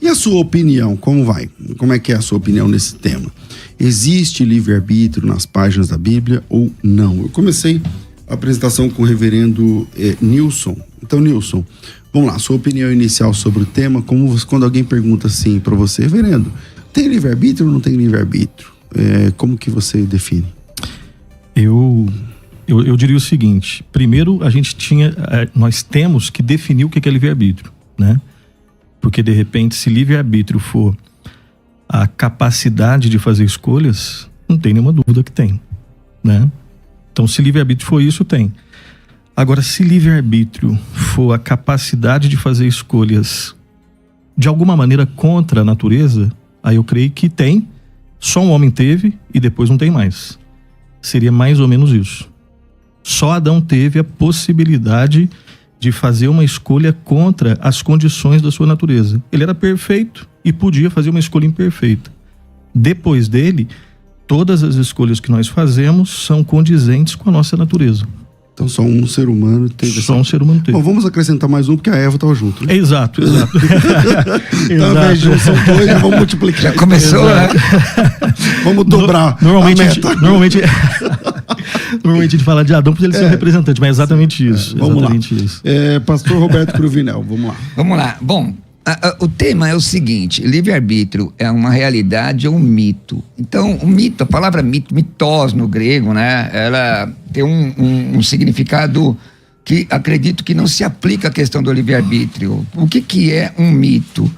E a sua opinião, como vai? Como é que é a sua opinião nesse tema? Existe livre-arbítrio nas páginas da Bíblia ou não? Eu comecei a apresentação com o reverendo Nilson. Então, Nilson, vamos lá, sua opinião inicial sobre o tema, quando alguém pergunta assim para você, reverendo, tem livre-arbítrio ou não tem livre-arbítrio? Como que você define? Eu diria o seguinte: primeiro nós temos que definir o que é livre-arbítrio, né? Porque de repente, se livre-arbítrio for a capacidade de fazer escolhas, não tem nenhuma dúvida que tem, né? Então, se livre-arbítrio for isso, tem. Agora, se livre-arbítrio for a capacidade de fazer escolhas de alguma maneira contra a natureza, aí eu creio que tem, só um homem teve e depois não tem mais. Seria mais ou menos isso. Só Adão teve a possibilidade de fazer uma escolha contra as condições da sua natureza. Ele era perfeito e podia fazer uma escolha imperfeita. Depois dele, todas as escolhas que nós fazemos são condizentes com a nossa natureza. Então só um ser humano teve. Só um ser humano teve. Bom, vamos acrescentar mais um, porque a Eva estava junto, né? Exato. Então, ao invés de um, são dois, já vamos multiplicar. Já começou, né? Vamos dobrar normalmente, a meta. Normalmente a gente fala de Adão porque ele ser um representante, mas é exatamente isso. Vamos exatamente lá. Isso. Pastor Roberto Cruvinel, vamos lá. Vamos lá. Bom, o tema é o seguinte: livre-arbítrio é uma realidade ou um mito? Então, o mito, a palavra mito, mitós no grego, né? Ela tem um significado que acredito que não se aplica à questão do livre-arbítrio. O que é um mito?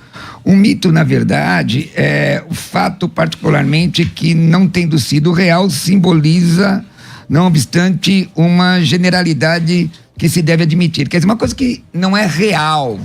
Um mito, na verdade, é o fato particularmente que, não tendo sido real, simboliza, não obstante, uma generalidade que se deve admitir. Quer dizer, uma coisa que não é real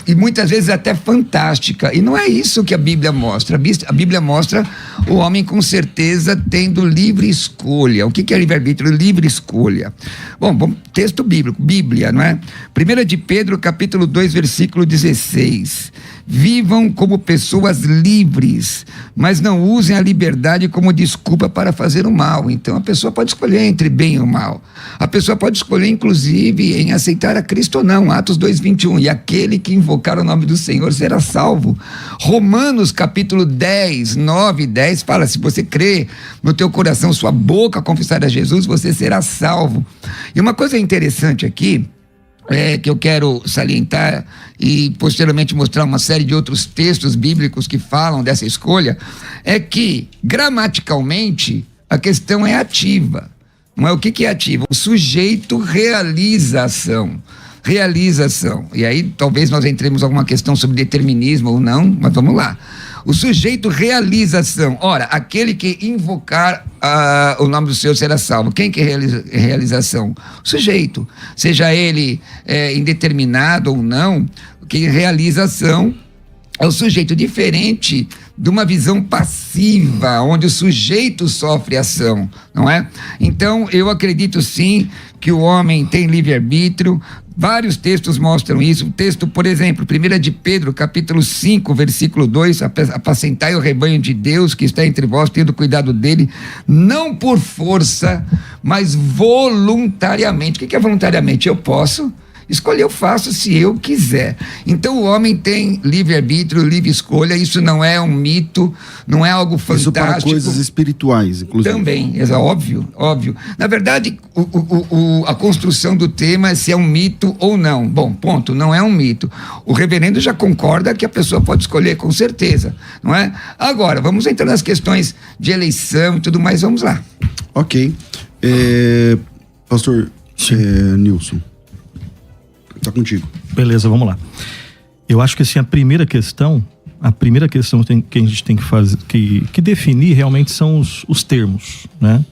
e muitas vezes até fantástica. E não é isso que a Bíblia mostra. A Bíblia mostra o homem com certeza tendo livre escolha. O que é livre-arbítrio? Livre escolha. Bom, texto bíblico, Bíblia, não é? 1 de Pedro, capítulo 2, versículo 16. Vivam como pessoas livres, mas não usem a liberdade como desculpa para fazer o mal. Então a pessoa pode escolher entre bem e o mal. A pessoa pode escolher, inclusive, em aceitar a Cristo ou não. Atos 2:21. E aquele que invocar o nome do Senhor será salvo. Romanos capítulo 10, 9 e 10 fala: se você crê no teu coração, sua boca confessar a Jesus, você será salvo. E uma coisa interessante aqui, que eu quero salientar e posteriormente mostrar uma série de outros textos bíblicos que falam dessa escolha, é que gramaticalmente a questão é ativa. Não é? O que é ativa? O sujeito realiza a ação. E aí talvez nós entremos em alguma questão sobre determinismo ou não, mas vamos lá. O sujeito realiza a ação. Ora, aquele que invocar o nome do Senhor será salvo. Quem que realiza a ação? O sujeito. Seja ele indeterminado ou não, quem realiza a ação é o sujeito, diferente de uma visão passiva, onde o sujeito sofre ação, não é? Então, eu acredito sim que o homem tem livre-arbítrio. Vários textos mostram isso. O texto, por exemplo, 1 de Pedro, capítulo 5, versículo 2, apacentai o rebanho de Deus que está entre vós, tendo cuidado dele, não por força, mas voluntariamente. O que é voluntariamente? Eu posso escolher, eu faço se eu quiser. Então o homem tem livre-arbítrio, livre escolha. Isso não é um mito, não é algo fantástico. Isso para coisas espirituais, inclusive. Também, é óbvio. Na verdade, a construção do tema é se é um mito ou não. Bom, ponto, não é um mito. O reverendo já concorda que a pessoa pode escolher, com certeza, não é? Agora, vamos entrar nas questões de eleição e tudo mais, vamos lá. Ok. Pastor Nilson, tá contigo. Beleza, vamos lá. Eu acho que assim, a primeira questão que a gente tem que fazer, que definir realmente são os termos, né?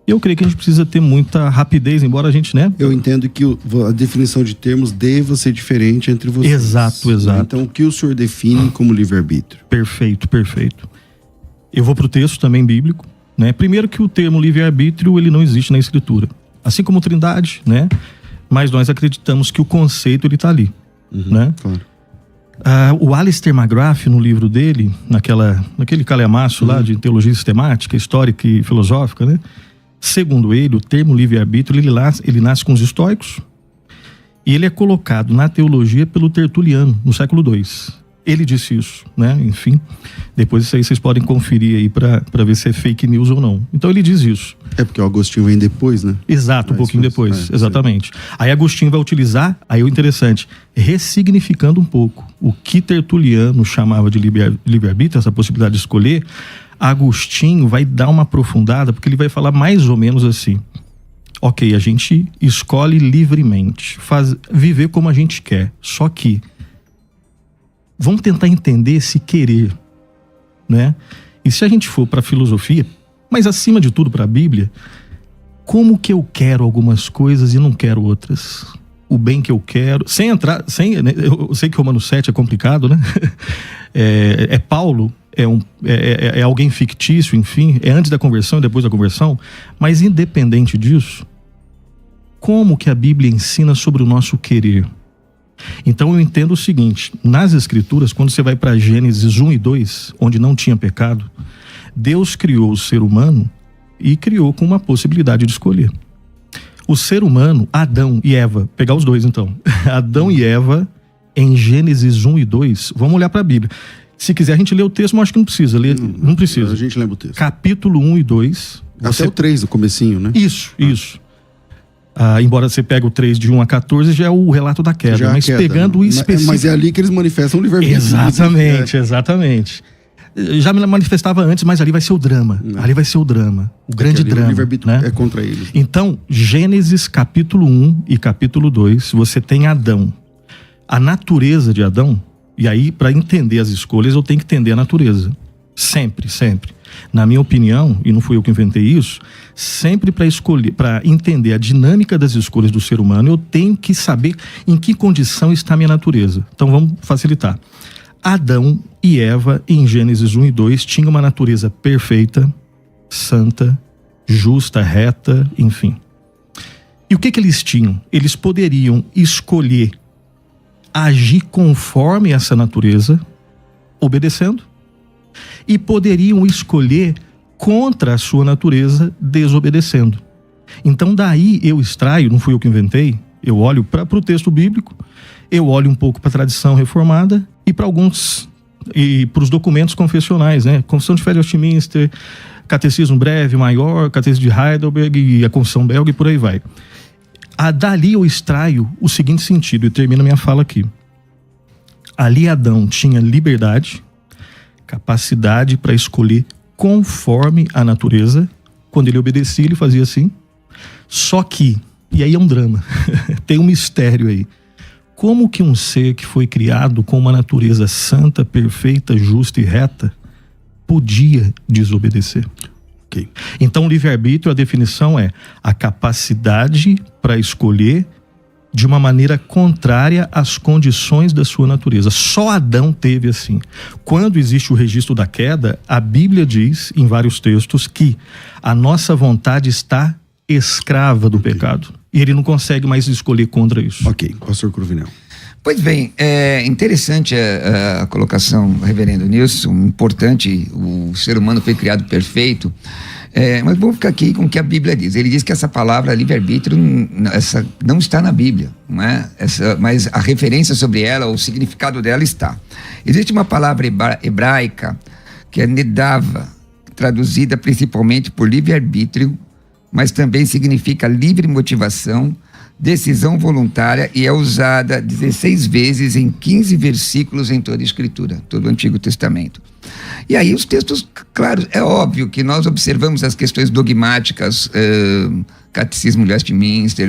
Eu creio que a gente precisa ter muita rapidez, embora a gente, né? Eu entendo que a definição de termos deva ser diferente entre vocês. Exato. Então, o que o senhor define como livre-arbítrio? Perfeito. Eu vou pro texto também bíblico, né? Primeiro que o termo livre-arbítrio, ele não existe na Escritura. Assim como Trindade, né? Mas nós acreditamos que o conceito, ele tá ali, né? Claro. O Alistair McGrath, no livro dele, naquele calhamaço lá de teologia sistemática, histórica e filosófica, né? Segundo ele, o termo livre-arbítrio, ele nasce com os estoicos e ele é colocado na teologia pelo Tertuliano, no século II. Ele disse isso, né? Enfim, depois isso aí vocês podem conferir aí para ver se é fake news ou não. Então ele diz isso. É porque o Agostinho vem depois, né? Exato, um pouquinho depois, exatamente. Aí Agostinho vai utilizar, aí o interessante, ressignificando um pouco o que Tertuliano chamava de livre-arbítrio, essa possibilidade de escolher. Agostinho vai dar uma aprofundada, porque ele vai falar mais ou menos assim: ok, a gente escolhe livremente, viver como a gente quer, só que vamos tentar entender esse querer, né? E se a gente for para a filosofia, mas acima de tudo para a Bíblia, como que eu quero algumas coisas e não quero outras? O bem que eu quero, eu sei que Romanos 7 é complicado, né? É Paulo, é alguém fictício, enfim, é antes da conversão e depois da conversão, mas independente disso, como que a Bíblia ensina sobre o nosso querer? Então eu entendo o seguinte: nas Escrituras, quando você vai para Gênesis 1 e 2, onde não tinha pecado, Deus criou o ser humano e criou com uma possibilidade de escolher. O ser humano, Adão e Eva, pegar os dois então, Adão e Eva, em Gênesis 1 e 2, vamos olhar para a Bíblia. Se quiser a gente lê o texto, mas acho que não precisa ler, não precisa. A gente lembra o texto. Capítulo 1 e 2. Até o 3, no comecinho, né? Isso. Embora você pegue o 3 de 1 a 14, já é o relato da queda. Mas queda, pegando o específico... Mas é ali que eles manifestam o livre-arbítrio. Exatamente. Já me manifestava antes, mas ali vai ser o drama. Ali vai ser o drama. O grande drama. O livre-arbítrio, né? É contra eles. Então, Gênesis capítulo 1 e capítulo 2, você tem Adão. A natureza de Adão, e aí para entender as escolhas eu tenho que entender a natureza. Sempre. Na minha opinião, e não fui eu que inventei isso, sempre para entender a dinâmica das escolhas do ser humano, eu tenho que saber em que condição está a minha natureza. Então vamos facilitar. Adão e Eva, em Gênesis 1 e 2, tinham uma natureza perfeita, santa, justa, reta, enfim. E o que eles tinham? Eles poderiam escolher agir conforme essa natureza, obedecendo, e poderiam escolher contra a sua natureza, desobedecendo. Então daí eu extraio, não fui eu que inventei, eu olho para o texto bíblico, eu olho um pouco para a tradição reformada e para os documentos confessionais, né? Confissão de Fé de Westminster, Catecismo Breve, Maior, Catecismo de Heidelberg e a Confissão Belga e por aí vai. Dali eu extraio o seguinte sentido e termino minha fala aqui. Ali Adão tinha liberdade, capacidade para escolher conforme a natureza. Quando ele obedecia, ele fazia assim. Só que, e aí é um drama, tem um mistério aí. Como que um ser que foi criado com uma natureza santa, perfeita, justa e reta podia desobedecer? Okay. Então o livre-arbítrio, a definição é a capacidade para escolher de uma maneira contrária às condições da sua natureza. Só Adão teve assim. Quando existe o registro da queda, a Bíblia diz, em vários textos, que a nossa vontade está escrava do pecado. E ele não consegue mais escolher contra isso. Ok, pastor Cruvinel. Pois bem, é interessante a colocação do reverendo Nilson, importante, o ser humano foi criado perfeito, mas vamos ficar aqui com o que a Bíblia diz. Ele diz que essa palavra livre-arbítrio não está na Bíblia, não é? Mas a referência sobre ela, o significado dela está. Existe uma palavra hebraica que é nedava, traduzida principalmente por livre-arbítrio, mas também significa livre motivação, decisão voluntária, e é usada 16 vezes em 15 versículos em toda a Escritura, todo o Antigo Testamento. E aí os textos, claro, é óbvio que nós observamos as questões dogmáticas, Catecismo de Westminster,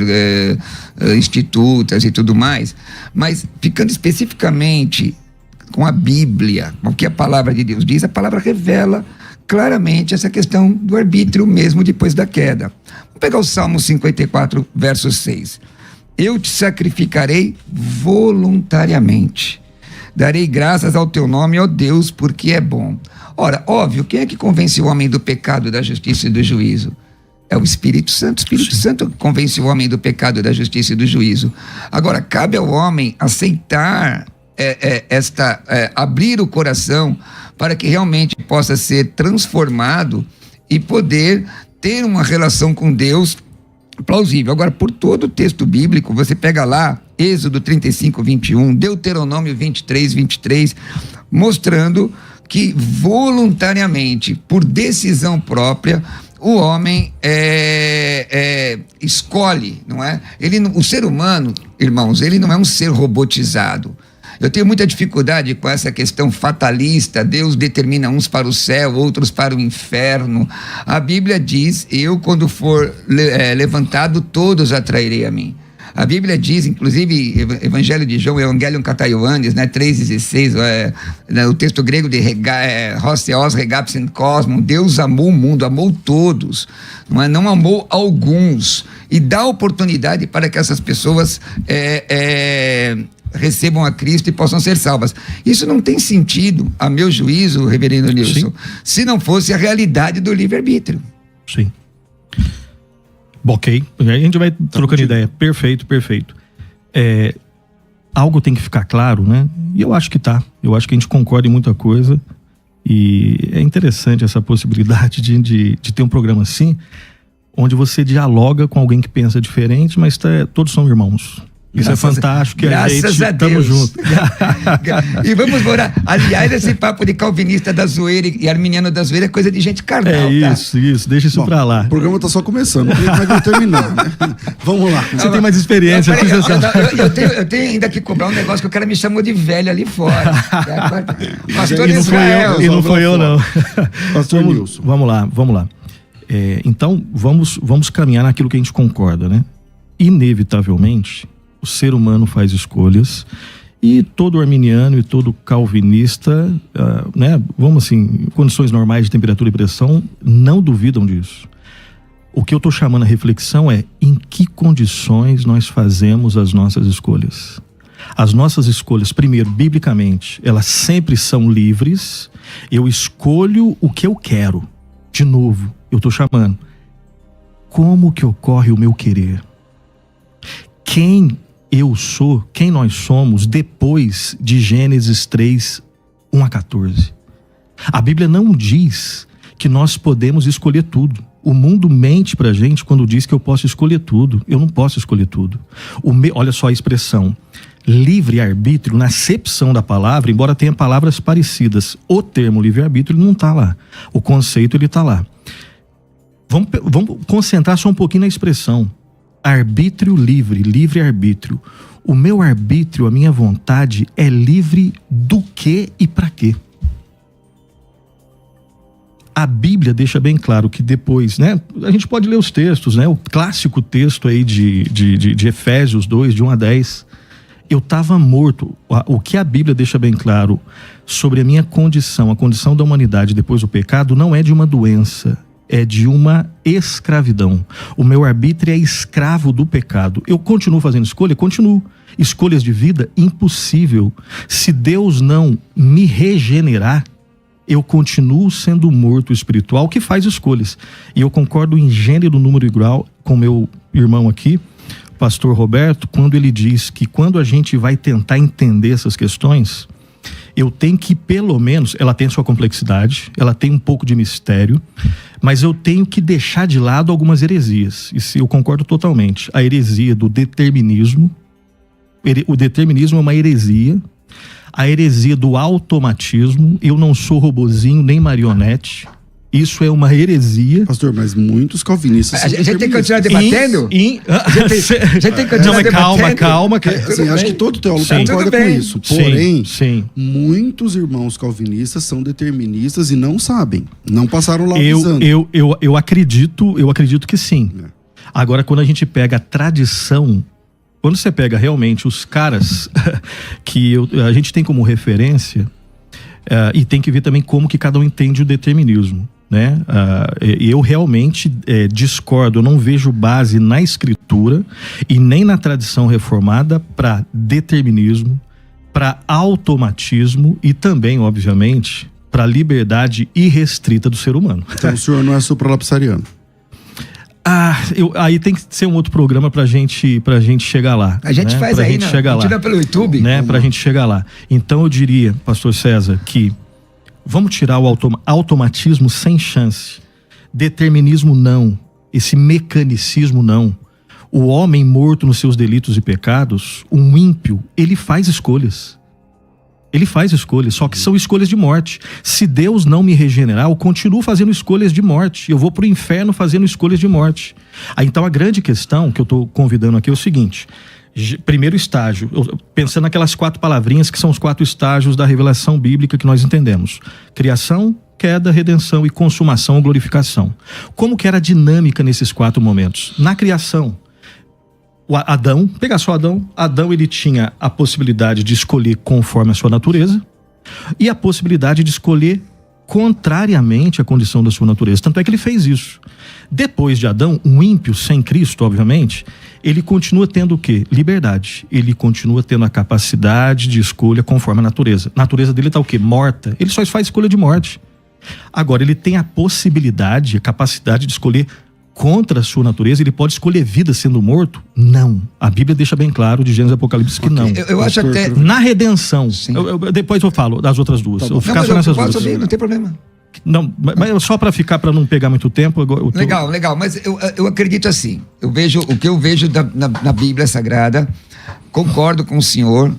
institutas e tudo mais, mas ficando especificamente com a Bíblia, o que a palavra de Deus diz, a palavra revela claramente essa questão do arbítrio mesmo depois da queda. Vamos pegar o Salmo 54, verso 6. Eu te sacrificarei voluntariamente. Darei graças ao teu nome, ó Deus, porque é bom. Ora, óbvio, quem é que convence o homem do pecado, da justiça e do juízo? É o Espírito Santo. O Espírito Santo convence o homem do pecado, da justiça e do juízo. Agora, cabe ao homem aceitar abrir o coração para que realmente possa ser transformado e poder ter uma relação com Deus plausível. Agora, por todo o texto bíblico, você pega lá Êxodo 35, 21, Deuteronômio 23, 23, mostrando que voluntariamente, por decisão própria, o homem escolhe, não é? O ser humano, irmãos, ele não é um ser robotizado. Eu tenho muita dificuldade com essa questão fatalista, Deus determina uns para o céu, outros para o inferno. A Bíblia diz, eu quando for levantado, todos atrairei a mim. A Bíblia diz, inclusive, Evangelho de João, Evangelion Kata Ioannis, né, 3,16, o texto grego de Hos Theos Regapsin Cosmon, Deus amou o mundo, amou todos, não amou alguns, e dá oportunidade para que essas pessoas recebam a Cristo e possam ser salvas. Isso não tem sentido, a meu juízo, reverendo Nilson, Sim. se não fosse a realidade do livre-arbítrio. Sim. Bom, ok, a gente vai trocando ideia. Perfeito. Algo tem que ficar claro, né? E eu acho que tá. Eu acho que a gente concorda em muita coisa. E é interessante essa possibilidade de ter um programa assim, onde você dialoga com alguém que pensa diferente, mas todos são irmãos. Isso é fantástico, que a gente estamos juntos. E vamos orar. Aliás, esse papo de calvinista da zoeira e arminiano da zoeira é coisa de gente carnal. Isso, deixa isso pra lá. O programa tá só começando, não vai terminar, né? Vamos lá. Você tem mais experiência. Eu tenho ainda que cobrar um negócio que o cara me chamou de velho ali fora. Pastor E não Israel. E não foi eu, não. Pastor Nilson. Vamos lá. Então, vamos caminhar naquilo que a gente concorda, né? Inevitavelmente, o ser humano faz escolhas e todo arminiano e todo calvinista, né, vamos assim, em condições normais de temperatura e pressão, não duvidam disso. O que eu estou chamando a reflexão é em que condições nós fazemos as nossas escolhas. As nossas escolhas, primeiro, biblicamente, elas sempre são livres. Eu escolho o que eu quero. De novo, eu estou chamando. Como que ocorre o meu querer? Quem eu sou, quem nós somos depois de Gênesis 3, 1 a 14. A Bíblia não diz que nós podemos escolher tudo. O mundo mente pra gente quando diz que eu posso escolher tudo. Eu não posso escolher tudo. Olha só a expressão. Livre-arbítrio, na acepção da palavra, embora tenha palavras parecidas, o termo livre-arbítrio não está lá. O conceito ele está lá. Vamos concentrar só um pouquinho na expressão. Arbítrio livre, livre-arbítrio. O meu arbítrio, a minha vontade é livre do que e para quê? A Bíblia deixa bem claro que depois, né? A gente pode ler os textos, né? O clássico texto aí de Efésios 2, de 1 a 10. Eu estava morto. O que a Bíblia deixa bem claro sobre a minha condição, a condição da humanidade depois do pecado, não é de uma doença, é de uma escravidão. O meu arbítrio é escravo do pecado. Eu continuo fazendo escolha? Continuo. Escolhas de vida? Impossível. Se Deus não me regenerar, eu continuo sendo morto espiritual que faz escolhas. E eu concordo em gênero, número e grau com meu irmão aqui, pastor Roberto, quando ele diz que quando a gente vai tentar entender essas questões, eu tenho que, pelo menos, ela tem sua complexidade, ela tem um pouco de mistério, mas eu tenho que deixar de lado algumas heresias. Isso eu concordo totalmente. A heresia do determinismo. O determinismo é uma heresia. A heresia do automatismo. Eu não sou robozinho nem marionete. Isso é uma heresia. Pastor, mas muitos calvinistas... A gente tem que continuar debatendo? Já tem que continuar debatendo? Calma. Assim, acho que todo teólogo concorda com isso. Porém, muitos irmãos calvinistas são deterministas e não sabem. Não passaram lá avisando. Eu acredito que sim. Agora, quando a gente pega a tradição... Quando você pega realmente os caras que a gente tem como referência... e tem que ver também como que cada um entende o determinismo, né? Eu realmente discordo, eu não vejo base na escritura e nem na tradição reformada para determinismo, para automatismo e também, obviamente, para liberdade irrestrita do ser humano. Então o senhor não é supralapsariano? Aí tem que ser um outro programa pra gente chegar lá. A gente faz aí, né? A gente tira pelo YouTube. Né? Pra gente chegar lá. Então eu diria, pastor César, que vamos tirar o automatismo sem chance. Determinismo não. Esse mecanicismo não. O homem morto nos seus delitos e pecados, um ímpio, ele faz escolhas. Ele faz escolhas, só que são escolhas de morte. Se Deus não me regenerar, eu continuo fazendo escolhas de morte. Eu vou para o inferno fazendo escolhas de morte. Então a grande questão que eu estou convidando aqui é o seguinte: primeiro estágio, pensando naquelas 4 palavrinhas que são os 4 estágios da revelação bíblica que nós entendemos: criação, queda, redenção e consumação ou glorificação. Como que era a dinâmica nesses 4 momentos? Na criação, o Adão, pegar só Adão ele tinha a possibilidade de escolher conforme a sua natureza e a possibilidade de escolher contrariamente à condição da sua natureza. Tanto é que ele fez isso. Depois de Adão, um ímpio sem Cristo, obviamente, ele continua tendo o quê? Liberdade. Ele continua tendo a capacidade de escolha conforme a natureza. A natureza dele está o quê? Morta. Ele só faz escolha de morte. Agora, ele tem a possibilidade, a capacidade de escolher contra a sua natureza. Ele pode escolher vida sendo morto? Não. A Bíblia deixa bem claro, de Gênesis e Apocalipse, que não. Eu acho até... Na redenção, depois eu falo das outras duas. Tá, eu ficar só nessas duas. Não tem problema. Não, mas só para não pegar muito tempo. Legal. Mas eu acredito assim. O que eu vejo na Bíblia Sagrada, concordo com o senhor.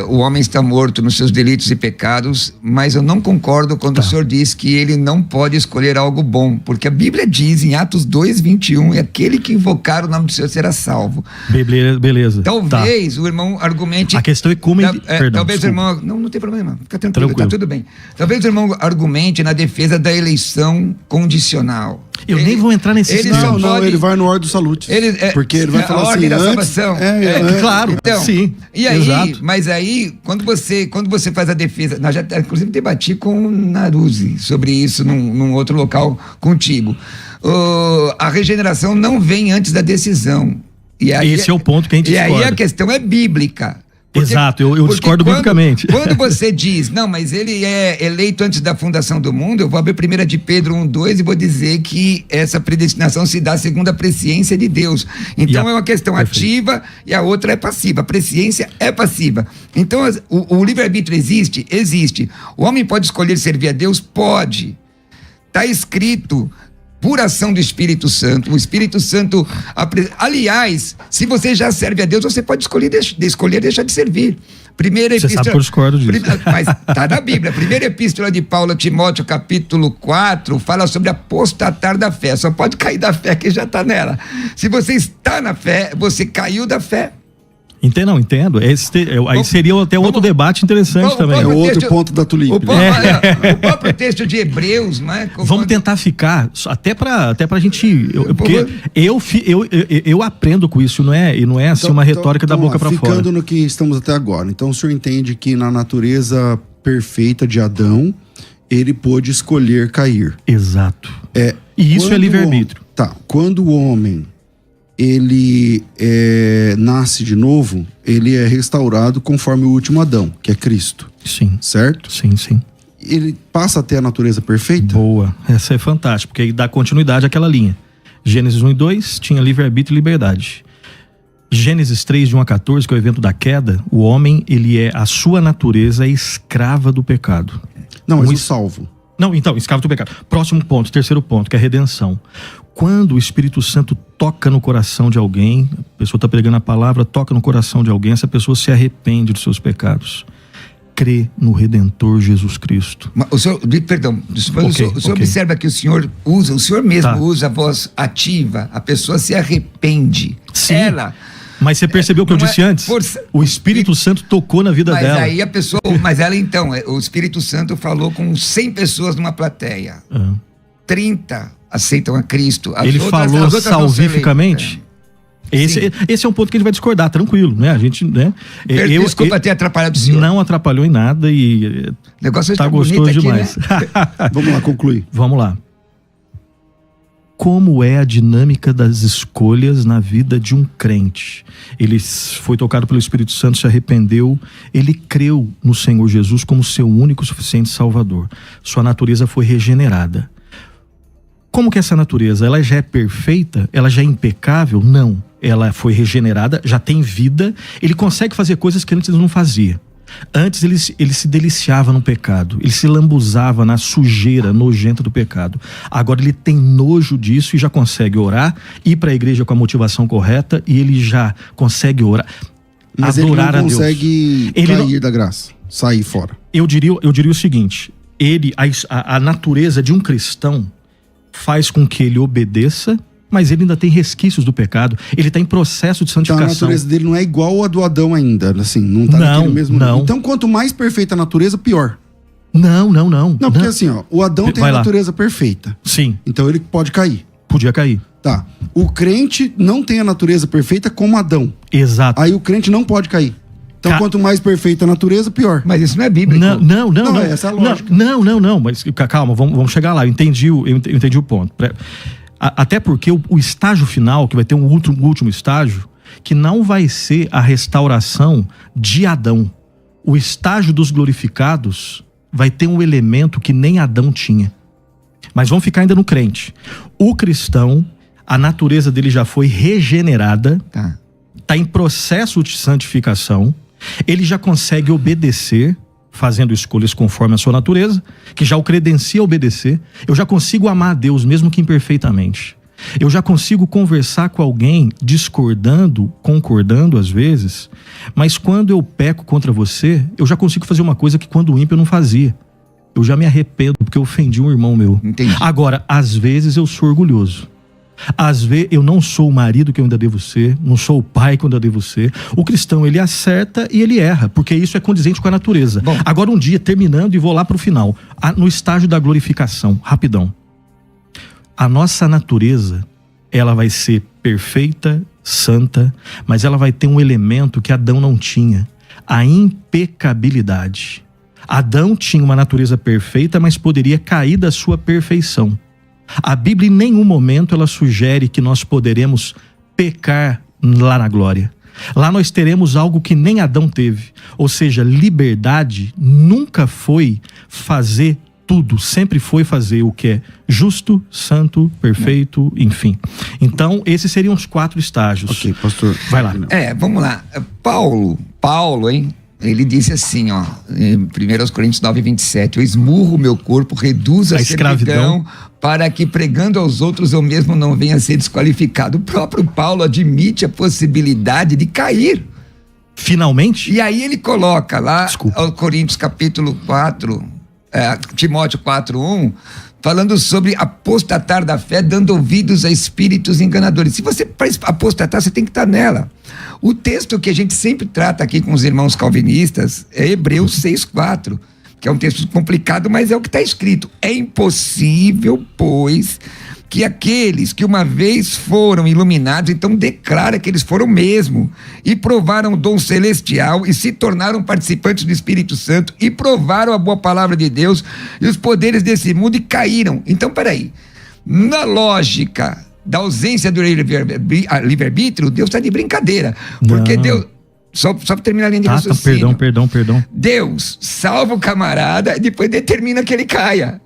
O homem está morto nos seus delitos e pecados, mas eu não concordo quando o senhor diz que ele não pode escolher algo bom, porque a Bíblia diz em Atos 2:21, aquele que invocar o nome do Senhor será salvo. Beleza. Talvez o irmão argumente... A questão é como... Talvez o irmão... Não tem problema, fica tranquilo, tá tudo bem. Talvez o irmão argumente na defesa da eleição condicional. Nem vou entrar nesse... Não, ele vai no ordem do salute. Porque ele vai falar assim, da antes... salvação. Claro, então, sim. E aí, exato. Mas aí, quando você faz a defesa... Nós já, inclusive, debati com o Naruzzi sobre isso num outro local contigo. A regeneração não vem antes da decisão. E aí, esse é o ponto que a gente discorda. E aí a questão é bíblica. Exato, eu discordo biblicamente. Quando você diz, não, mas ele é eleito antes da fundação do mundo, eu vou abrir 1 de Pedro 1:2 e vou dizer que essa predestinação se dá segundo a presciência de Deus. Então é uma questão ativa e a outra é passiva. A presciência é passiva. Então o livre-arbítrio existe? Existe. O homem pode escolher servir a Deus? Pode. Está escrito... por ação do Espírito Santo. O Espírito Santo... Aliás, se você já serve a Deus, você pode escolher deixar de servir. Primeira epístola... Você sabe que eu discordo disso. Mas está na Bíblia. Primeira epístola de Paulo a Timóteo, capítulo 4, fala sobre apostatar da fé. Só pode cair da fé quem já está nela. Se você está na fé, você caiu da fé. Entendo. Aí seria até outro debate interessante também. É outro ponto da tulipe. O próprio texto de Hebreus, né? Vamos tentar ficar, até pra gente... Porque eu aprendo com isso, não é assim uma retórica da boca pra fora. Ficando no que estamos até agora. Então o senhor entende que na natureza perfeita de Adão, ele pôde escolher cair. Exato. E isso é livre-arbítrio. Quando o homem... ele nasce de novo, ele é restaurado conforme o último Adão, que é Cristo. Sim. Certo? Sim. Ele passa a ter a natureza perfeita? Boa, essa é fantástica, porque aí dá continuidade àquela linha. Gênesis 1 e 2 tinha livre-arbítrio e liberdade. Gênesis 3, de 1 a 14, que é o evento da queda, o homem, a sua natureza é escrava do pecado. Não, mas o salvo. Não, então, escravo do pecado. Próximo ponto, terceiro ponto, que é a redenção. Quando o Espírito Santo toca no coração de alguém, a pessoa está pregando a palavra, toca no coração de alguém, essa pessoa se arrepende dos seus pecados. Crê no Redentor Jesus Cristo. O senhor observa que o senhor mesmo usa a voz ativa, a pessoa se arrepende. Sim. Mas você percebeu o que eu disse antes? O Espírito Santo tocou na vida dela. Aí a pessoa... Mas ela então, o Espírito Santo falou com 100 pessoas numa plateia. 30 aceitam a Cristo. Ele falou salvificamente? Esse é um ponto que a gente vai discordar, tranquilo, né? A gente, né? Desculpa ter atrapalhado o senhor. Não atrapalhou em nada e... O negócio tá gostoso aqui, demais. Né? Vamos lá, concluir. Vamos lá. Como é a dinâmica das escolhas na vida de um crente? Ele foi tocado pelo Espírito Santo, se arrependeu, ele creu no Senhor Jesus como seu único e suficiente Salvador. Sua natureza foi regenerada. Como que essa natureza? Ela já é perfeita? Ela já é impecável? Não. Ela foi regenerada, já tem vida, ele consegue fazer coisas que antes não fazia. Antes ele se deliciava no pecado, ele se lambuzava na sujeira nojenta do pecado. Agora ele tem nojo disso e já consegue orar, ir para a igreja com a motivação correta, e ele já consegue orar, mas adorar ele não a Deus. consegue cair da graça, sair fora. Eu diria o seguinte: a natureza de um cristão faz com que ele obedeça, mas ele ainda tem resquícios do pecado. Ele está em processo de santificação. Então a natureza dele não é igual a do Adão ainda, assim, não tá naquele mesmo nível. Então quanto mais perfeita a natureza, pior. Não, porque assim, ó, o Adão tem a natureza perfeita. Sim. Então ele pode cair. Podia cair. Tá. O crente não tem a natureza perfeita como Adão. Exato. Aí o crente não pode cair. Então quanto mais perfeita a natureza, pior. Mas isso não é bíblico. Não. Essa é a lógica. Não. Mas calma, vamos chegar lá. Eu entendi o ponto. Até porque o estágio final, que vai ter um último estágio, que não vai ser a restauração de Adão. O estágio dos glorificados vai ter um elemento que nem Adão tinha. Mas vamos ficar ainda no crente. O cristão, a natureza dele já foi regenerada, tá em processo de santificação, ele já consegue obedecer, fazendo escolhas conforme a sua natureza, que já o credencia a obedecer. Eu já consigo amar a Deus, mesmo que imperfeitamente. Eu já consigo conversar com alguém discordando, concordando às vezes, mas quando eu peco contra você, eu já consigo fazer uma coisa que quando o ímpio eu não fazia. Eu já me arrependo porque eu ofendi um irmão meu. Entendi. Agora, às vezes eu sou orgulhoso. Às vezes eu não sou o marido que eu ainda devo ser, não sou o pai que eu ainda devo ser. O cristão, ele acerta e ele erra, porque isso é condizente com a natureza. Bom, agora um dia, terminando, e vou lá pro final, no estágio da glorificação, rapidão. A nossa natureza, ela vai ser perfeita, santa, mas ela vai ter um elemento que Adão não tinha: a impecabilidade. Adão tinha uma natureza perfeita, mas poderia cair da sua perfeição. A Bíblia em nenhum momento ela sugere que nós poderemos pecar lá na glória. Lá nós teremos algo que nem Adão teve. Ou seja, liberdade nunca foi fazer tudo, sempre foi fazer o que é justo, santo, perfeito, enfim. Então, esses seriam os 4 estágios. Ok, pastor. Vai lá. Vamos lá. Paulo, hein? Ele disse assim, ó, em 1 Coríntios 9:27, eu esmurro o meu corpo, reduzo a servidão, para que pregando aos outros eu mesmo não venha a ser desqualificado. O próprio Paulo admite a possibilidade de cair. Finalmente? E aí ele coloca lá, ao Coríntios capítulo 4, Timóteo 4:1, falando sobre apostatar da fé, dando ouvidos a espíritos enganadores. Se você, para apostatar, você tem que estar nela. O texto que a gente sempre trata aqui com os irmãos calvinistas é Hebreus 6:4, que é um texto complicado, mas é o que está escrito. É impossível, pois, que aqueles que uma vez foram iluminados, então declara que eles foram mesmo, e provaram o dom celestial, e se tornaram participantes do Espírito Santo, e provaram a boa palavra de Deus, e os poderes desse mundo, e caíram. Então, peraí, na lógica da ausência do livre-arbítrio, Deus está de brincadeira, porque Não. Deus... Só para terminar a linha de raciocínio. Perdão. Deus salva o camarada e depois determina que ele caia.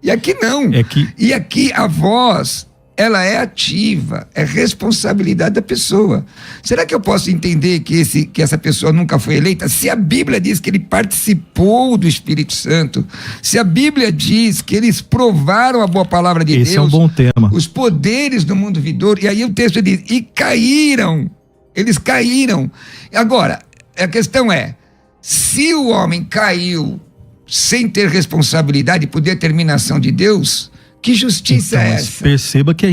E aqui não. E aqui a voz, ela é ativa, é responsabilidade da pessoa. Será que eu posso entender que essa pessoa nunca foi eleita? Se a Bíblia diz que ele participou do Espírito Santo, se a Bíblia diz que eles provaram a boa palavra de Deus... Esse é um bom tema. Os poderes do mundo vindouro, e aí o texto diz, e caíram. Eles caíram. Agora, a questão é, se o homem caiu sem ter responsabilidade por determinação de Deus, que justiça é essa? Perceba que eu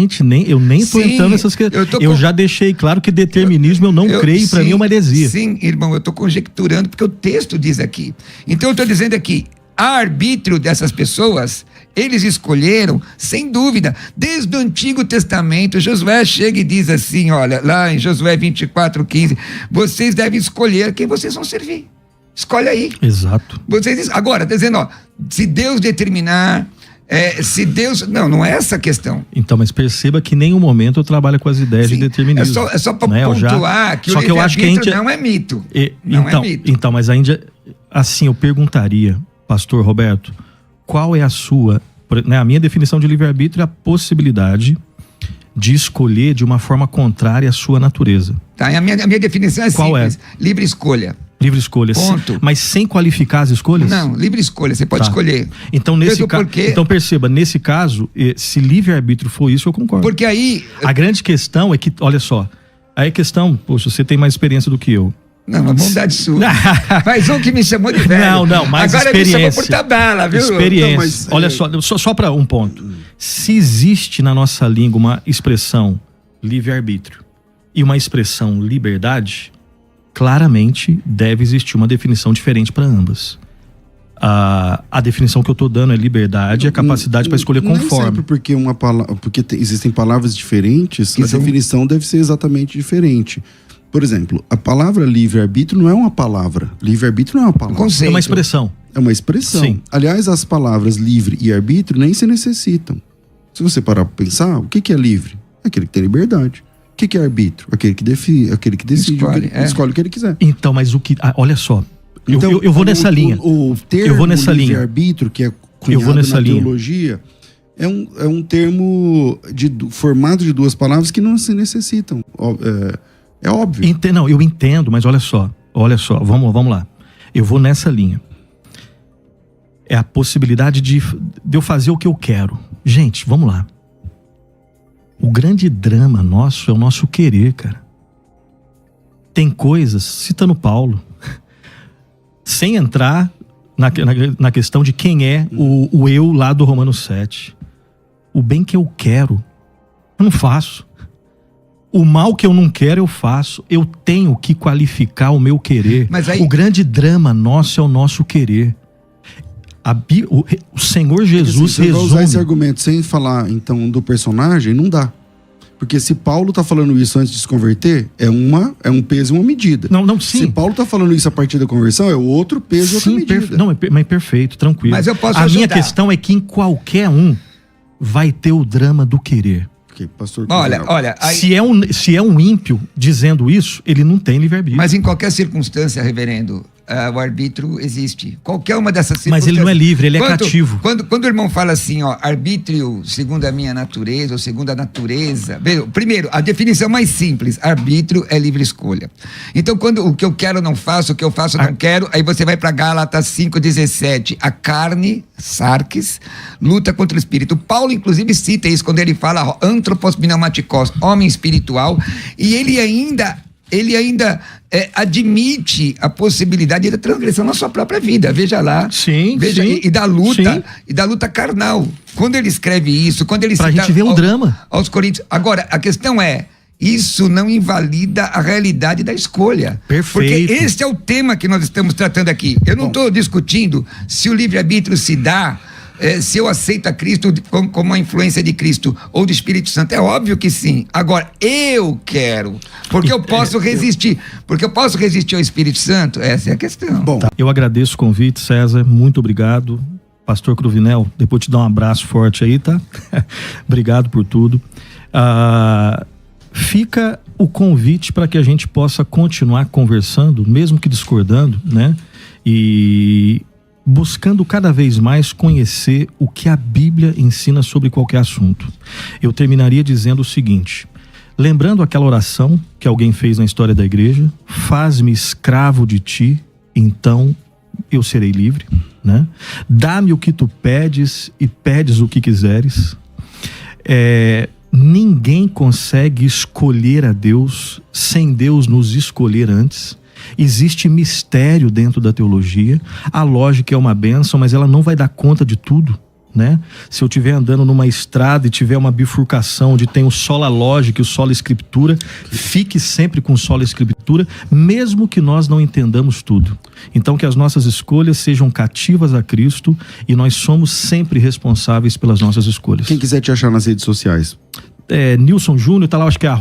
nem estou entrando nessas questões. Eu já deixei claro que determinismo eu não creio, para mim é uma heresia. Sim, irmão, eu estou conjecturando porque o texto diz aqui. Então eu estou dizendo aqui, a arbítrio dessas pessoas, eles escolheram, sem dúvida, desde o Antigo Testamento. Josué chega e diz assim, olha, lá em Josué 24:15, vocês devem escolher quem vocês vão servir. Escolhe aí. Exato. Agora, está dizendo, ó, se Deus determinar, se Deus... Não é essa a questão. Então, mas perceba que em nenhum momento eu trabalho com as ideias de determinismo. É só para pontuar que o livre-arbítrio não é mito. É mito. Então, mas ainda, assim, eu perguntaria, pastor Roberto, qual é a sua... A minha definição de livre-arbítrio é a possibilidade de escolher de uma forma contrária à sua natureza. Tá, a minha definição é qual simples. Livre escolha. Livre escolha. Ponto. Mas sem qualificar as escolhas? Não, livre escolha, você pode Tá. escolher. Então, Porque- então perceba, nesse caso, se livre-arbítrio for isso, eu concordo. Porque aí... A grande questão é que, olha só, aí a questão, poxa, você tem mais experiência do que eu. Não, uma bondade sua. Mas um que me chamou de velho. Não, mais Agora experiência. me chamou por tabela, viu? Experiência. Não, mas, olha só para um ponto. Se existe na nossa língua uma expressão livre-arbítrio e uma expressão liberdade, claramente deve existir uma definição diferente para ambas. A definição que eu estou dando é liberdade, a capacidade para escolher Nem conforme. sempre porque existem palavras diferentes, Que a são- definição deve ser exatamente diferente. Por exemplo, a palavra livre-arbítrio não é uma palavra. Livre-arbítrio não é uma palavra. Conceito. É uma expressão. É uma expressão. Sim. Aliás, as palavras livre e arbítrio nem se necessitam. Se você parar para pensar, o que é livre? Aquele que tem liberdade. O que é arbítrio? Aquele que decide, escolhe o que ele quiser. Então, mas o que... olha só. Então, eu vou nessa linha. O termo Eu vou nessa linha. livre-arbítrio, que é Eu cunhado vou nessa na linha. teologia, é um termo formado de duas palavras que não se necessitam. É óbvio. Não, eu entendo, mas olha só, vamos lá. Eu vou nessa linha. É a possibilidade de eu fazer o que eu quero. Gente, vamos lá. O grande drama nosso é o nosso querer, cara. Tem coisas, citando Paulo, sem entrar na questão de quem é o eu lá do Romanos 7. O bem que eu quero, eu não faço. O mal que eu não quero, eu faço. Eu tenho que qualificar o meu querer. Mas aí- O grande drama nosso é o nosso querer. O Senhor Jesus Se você vai usar esse resume. argumento sem falar, então, do personagem, não dá. Porque se Paulo tá falando isso antes de se converter, é um peso e uma medida. Não, Se sim. Paulo tá falando isso a partir da conversão, é outro peso e outra Sim, medida. mas perfeito, tranquilo. Mas eu posso A minha ajudar. questão é que em qualquer um vai ter o drama do querer. Ok, pastor Olha, Cruvinel. olha. Aí, Se é um ímpio dizendo isso, ele não tem livre-arbítrio. mas em qualquer circunstância, reverendo, o arbítrio existe. Qualquer uma dessas circunstâncias. Mas ele não é livre, ele é cativo. Quando o irmão fala assim, ó, arbítrio segundo a minha natureza ou segundo a natureza. Veja, primeiro, a definição mais simples: arbítrio é livre escolha. Então, quando o que eu quero não faço, o que eu faço não quero, aí você vai para Gálatas 5,17. A carne, sarques, luta contra o espírito. Paulo, inclusive, cita isso quando ele fala antropos pneumatikos, homem espiritual, e ele ainda admite a possibilidade da transgressão na sua própria vida. Veja lá. Sim, Veja, sim, e da luta, sim. e da luta carnal. Quando ele escreve isso, quando ele Pra gente ver o drama. aos Coríntios. Agora, a questão é, isso não invalida a realidade da escolha. Perfeito. Porque esse é o tema que nós estamos tratando aqui. Eu não estou discutindo se o livre-arbítrio se dá, se eu aceito a Cristo como a influência de Cristo ou do Espírito Santo. É óbvio que sim. Agora, eu quero. Porque eu posso resistir. Porque eu posso resistir ao Espírito Santo. Essa é a questão. Bom, Eu agradeço o convite, César. Muito obrigado. Pastor Cruvinel, depois te dar um abraço forte aí, tá? Obrigado por tudo. Fica o convite para que a gente possa continuar conversando, mesmo que discordando, né? E buscando cada vez mais conhecer o que a Bíblia ensina sobre qualquer assunto. Eu terminaria dizendo o seguinte: lembrando aquela oração que alguém fez na história da igreja, faz-me escravo de ti, então eu serei livre, né? Dá-me o que tu pedes e pedes o que quiseres. Ninguém consegue escolher a Deus sem Deus nos escolher antes. Existe mistério dentro da teologia. A lógica é uma bênção, mas ela não vai dar conta de tudo, né? Se eu estiver andando numa estrada e tiver uma bifurcação onde tem o sola lógica e o sola escritura, fique sempre com sola escritura, mesmo que nós não entendamos tudo. Então, que as nossas escolhas sejam cativas a Cristo e nós somos sempre responsáveis pelas nossas escolhas. quem quiser te achar nas redes sociais. Nilson Júnior, tá lá, acho que é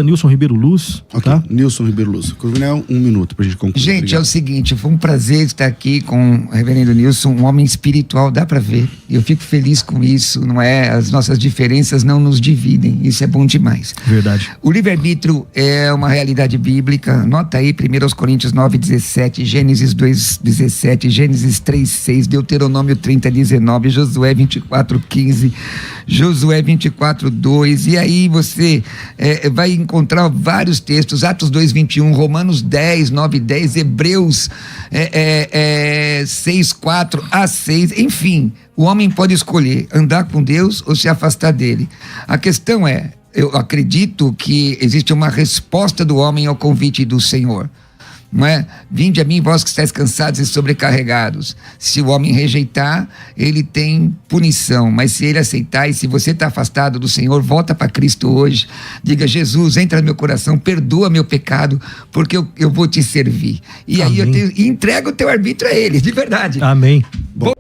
@Nilson Ribeiro Luz, Ok, tá? Nilson Ribeiro Luz. Cruvinel, 1 minuto pra gente concluir. Gente, Obrigado. é o seguinte, foi um prazer estar aqui com o reverendo Nilson, um homem espiritual, dá para ver. Eu fico feliz com isso, não é? As nossas diferenças não nos dividem, isso é bom demais. Verdade. O livre-arbítrio é uma realidade bíblica. Nota aí 1 Coríntios 9:17, Gênesis 2:17, Gênesis 3:6, Deuteronômio 30:19, Josué 24:15, Josué 24:2. E aí você vai encontrar vários textos, Atos 2:21, Romanos 10, 9, 10, Hebreus 6, 4 a 6, enfim, o homem pode escolher andar com Deus ou se afastar dele. A questão é, eu acredito que existe uma resposta do homem ao convite do Senhor. Não é? Vinde a mim, vós que estáis cansados e sobrecarregados. Se o homem rejeitar, ele tem punição, mas se ele aceitar, e se você está afastado do Senhor, volta para Cristo hoje, diga: Jesus, entra no meu coração, perdoa meu pecado, porque eu vou te servir. E Amém. Aí eu entrego o teu arbítrio a ele, de verdade. Amém. Bom,